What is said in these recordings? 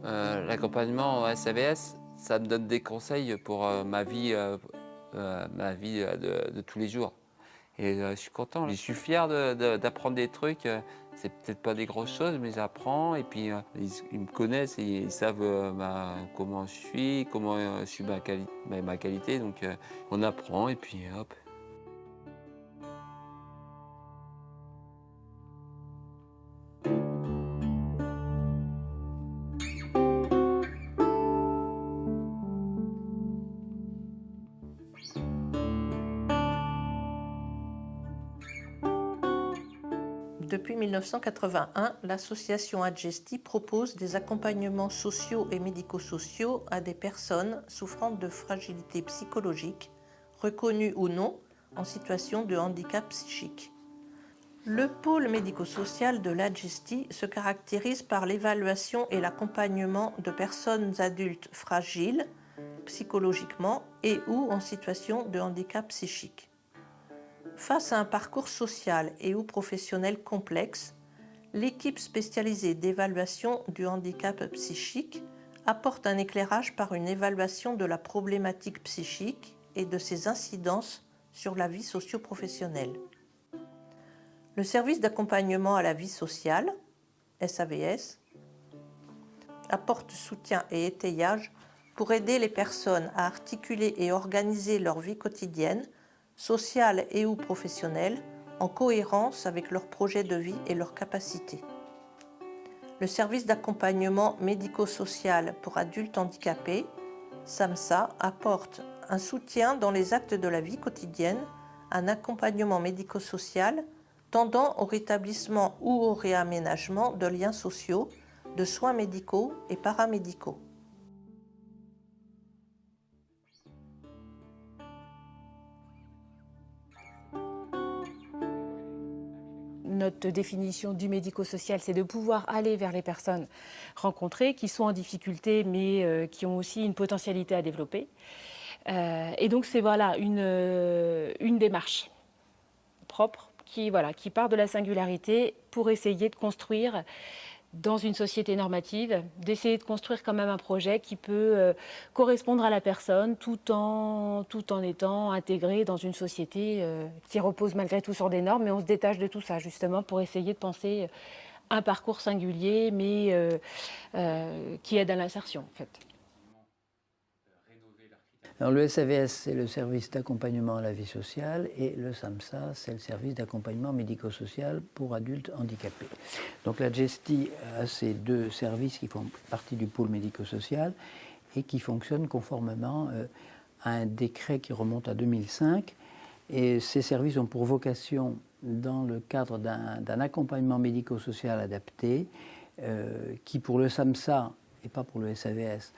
L'accompagnement au SAVS, ça me donne des conseils pour, ma vie, de tous les jours et je suis content. Je suis fier d'apprendre des trucs, c'est peut-être pas des grosses choses, mais j'apprends et puis, ils me connaissent et ils savent, comment je suis, comment, je suis ma qualité donc on apprend et puis hop. Depuis 1981, l'association Adjesti propose des accompagnements sociaux et médico-sociaux à des personnes souffrant de fragilité psychologique, reconnues ou non, en situation de handicap psychique. Le pôle médico-social de l'Adjesti se caractérise par l'évaluation et l'accompagnement de personnes adultes fragiles, psychologiquement et ou en situation de handicap psychique. Face à un parcours social et ou professionnel complexe, l'équipe spécialisée d'évaluation du handicap psychique apporte un éclairage par une évaluation de la problématique psychique et de ses incidences sur la vie socio-professionnelle. Le service d'accompagnement à la vie sociale, SAVS, apporte soutien et étayage pour aider les personnes à articuler et organiser leur vie quotidienne, sociale et ou professionnelle, en cohérence avec leurs projets de vie et leurs capacités. Le service d'accompagnement médico-social pour adultes handicapés, SAMSA, apporte un soutien dans les actes de la vie quotidienne, un accompagnement médico-social tendant au rétablissement ou au réaménagement de liens sociaux, de soins médicaux et paramédicaux. Notre définition du médico-social, c'est de pouvoir aller vers les personnes rencontrées qui sont en difficulté, mais qui ont aussi une potentialité à développer. Et donc, c'est voilà, une démarche propre qui part de la singularité pour essayer de construire dans une société normative, d'essayer de construire quand même un projet qui peut correspondre à la personne tout en étant intégré dans une société qui repose malgré tout sur des normes, mais on se détache de tout ça justement pour essayer de penser un parcours singulier, mais qui aide à l'insertion en fait. Alors, le SAVS, c'est le service d'accompagnement à la vie sociale et le SAMSA, c'est le service d'accompagnement médico-social pour adultes handicapés. Donc la GESTI a ces deux services qui font partie du pôle médico-social et qui fonctionnent conformément à un décret qui remonte à 2005. Et ces services ont pour vocation, dans le cadre d'un accompagnement médico-social adapté, qui pour le SAMSA et pas pour le SAVS,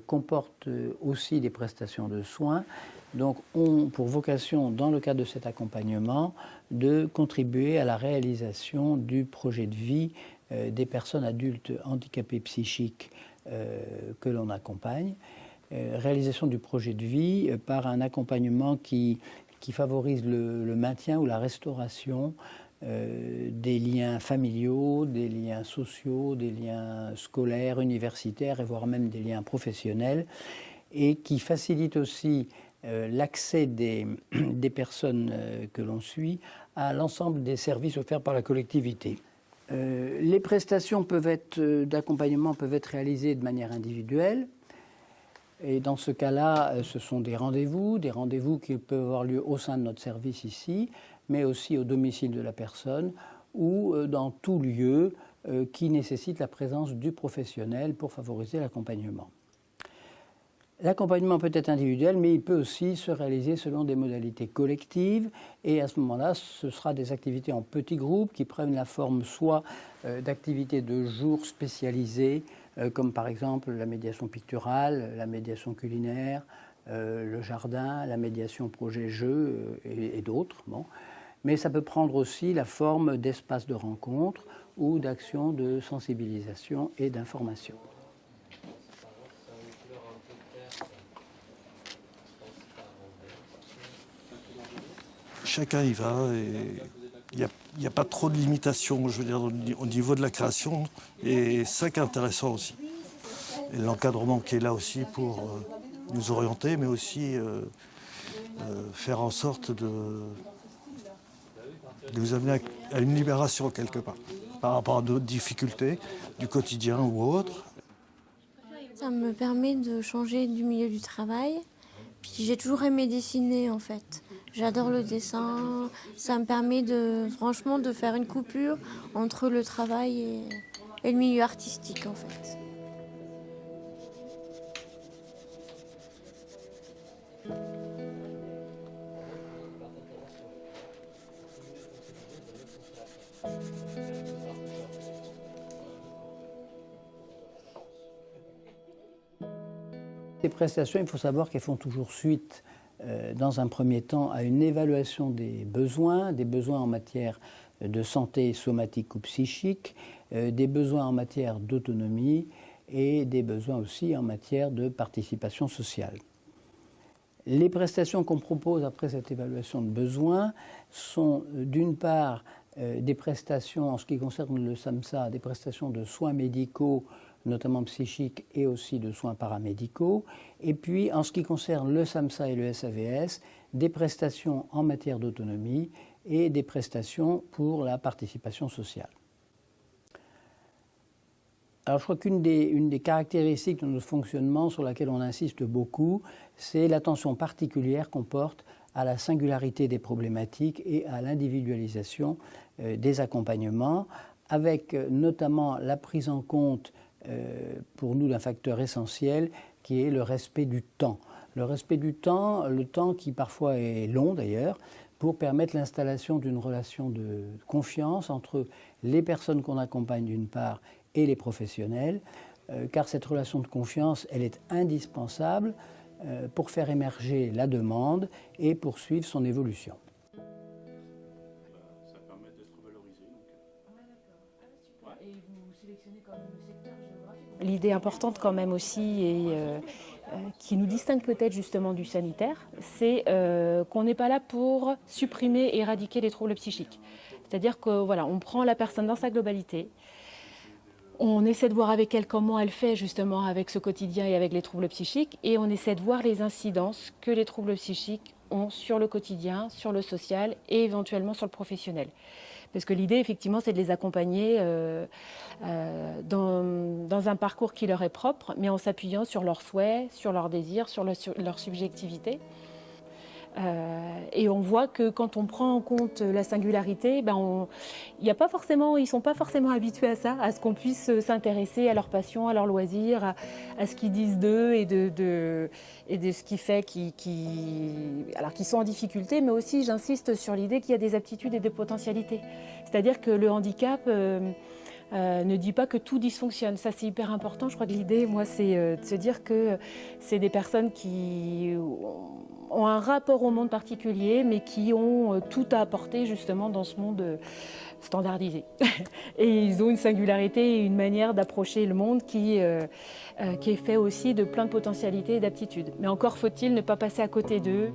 comporte aussi des prestations de soins, donc ont pour vocation, dans le cadre de cet accompagnement, de contribuer à la réalisation du projet de vie des personnes adultes handicapées psychiques que l'on accompagne. Réalisation du projet de vie par un accompagnement qui favorise le maintien ou la restauration des liens familiaux, des liens sociaux, des liens scolaires, universitaires et voire même des liens professionnels et qui facilite aussi l'accès des personnes que l'on suit à l'ensemble des services offerts par la collectivité. Les prestations d'accompagnement peuvent être réalisées de manière individuelle. Et dans ce cas-là, ce sont des rendez-vous qui peuvent avoir lieu au sein de notre service ici, mais aussi au domicile de la personne ou dans tout lieu qui nécessite la présence du professionnel pour favoriser l'accompagnement. L'accompagnement peut être individuel, mais il peut aussi se réaliser selon des modalités collectives. Et à ce moment-là, ce sera des activités en petits groupes qui prennent la forme soit d'activités de jour spécialisées, comme par exemple la médiation picturale, la médiation culinaire, le jardin, la médiation projet-jeu et d'autres. Bon. Mais ça peut prendre aussi la forme d'espaces de rencontre ou d'actions de sensibilisation et d'information. Chacun y va et il n'y a pas trop de limitations, je veux dire, au niveau de la création. Et c'est ça qui est intéressant aussi. et l'encadrement qui est là aussi pour nous orienter, mais aussi faire en sorte de nous amener à une libération quelque part, par rapport à d'autres difficultés du quotidien ou autres. Ça me permet de changer du milieu du travail. Puis j'ai toujours aimé dessiner en fait. J'adore le dessin. Ça me permet franchement de faire une coupure entre le travail et le milieu artistique en fait. Ces prestations, il faut savoir qu'elles font toujours suite, dans un premier temps, à une évaluation des besoins en matière de santé somatique ou psychique, des besoins en matière d'autonomie et des besoins aussi en matière de participation sociale. Les prestations qu'on propose après cette évaluation de besoins sont d'une part des prestations, en ce qui concerne le SAMSA, des prestations de soins médicaux, notamment psychiques et aussi de soins paramédicaux. Et puis, en ce qui concerne le SAMSA et le SAVS, des prestations en matière d'autonomie et des prestations pour la participation sociale. Alors, je crois qu'une des caractéristiques de notre fonctionnement sur laquelle on insiste beaucoup, c'est l'attention particulière qu'on porte à la singularité des problématiques et à l'individualisation des accompagnements, avec notamment la prise en compte pour nous d'un facteur essentiel qui est le respect du temps. Le respect du temps, le temps qui parfois est long d'ailleurs, pour permettre l'installation d'une relation de confiance entre les personnes qu'on accompagne d'une part et les professionnels, car cette relation de confiance, elle est indispensable pour faire émerger la demande et poursuivre son évolution. Ça permet d'être valorisé. Et vous sélectionnez quand même le secteur géographique. L'idée importante quand même aussi et qui nous distingue peut-être justement du sanitaire, c'est qu'on n'est pas là pour supprimer et éradiquer les troubles psychiques. C'est-à-dire que voilà, on prend la personne dans sa globalité. On essaie de voir avec elle comment elle fait justement avec ce quotidien et avec les troubles psychiques et on essaie de voir les incidences que les troubles psychiques ont sur le quotidien, sur le social et éventuellement sur le professionnel. Parce que l'idée effectivement c'est de les accompagner dans un parcours qui leur est propre mais en s'appuyant sur leurs souhaits, sur leurs désirs, sur leur subjectivité. Et on voit que quand on prend en compte la singularité, ils ne sont pas forcément habitués à ça, à ce qu'on puisse s'intéresser à leurs passions, à leurs loisirs, à ce qu'ils disent d'eux et de ce qui fait qu'ils sont en difficulté, mais aussi j'insiste sur l'idée qu'il y a des aptitudes et des potentialités. C'est-à-dire que le handicap ne dit pas que tout dysfonctionne. Ça, c'est hyper important. Je crois que l'idée, moi, c'est de se dire que c'est des personnes qui ont un rapport au monde particulier, mais qui ont tout à apporter justement dans ce monde standardisé. Et ils ont une singularité et une manière d'approcher le monde qui est fait aussi de plein de potentialités et d'aptitudes. Mais encore faut-il ne pas passer à côté d'eux.